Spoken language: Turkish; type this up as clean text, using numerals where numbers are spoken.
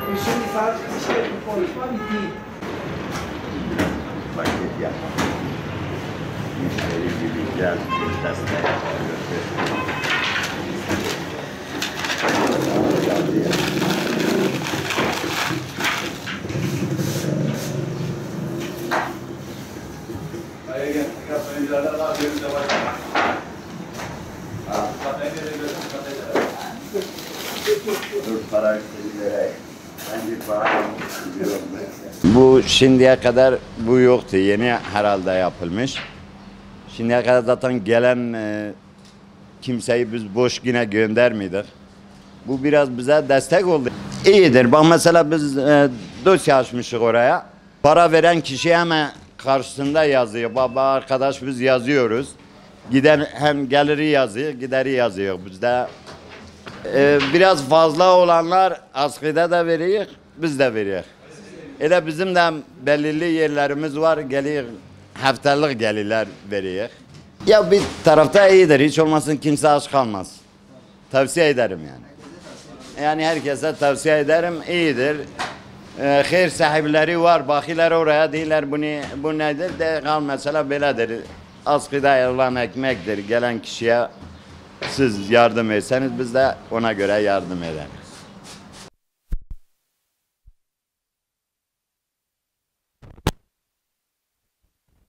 Şimdi saat işte konuşma bitti. Paket yap. Müşteri gibi gel, destek dur para vererek. Bu şimdiye kadar bu yoktu. Yeni herhalde yapılmış. Şimdiye kadar zaten gelen kimseyi biz boş yine göndermedik. Bu biraz bize destek oldu. İyidir. Bak mesela biz dosya açmışız oraya. Para veren kişi hemen karşısında yazıyor. Baba arkadaş biz yazıyoruz. Gider hem geliri yazıyor, gideri yazıyor. Bizde biraz fazla olanlar askıda da veriyor, biz de veriyor. Öyle bizim de belirli yerlerimiz var, geliyor haftalık gelirler veriyor. Ya bir tarafta iyidir, hiç olmasın kimse aç kalmaz. Tavsiye ederim yani. Yani herkese tavsiye ederim, iyidir. Hayır sahipleri var, bakiler oraya değiller bu nedir de kal mesela böyledir. Askıda yapılan ekmektir, gelen kişiye siz yardım etseniz biz de ona göre yardım ederiz.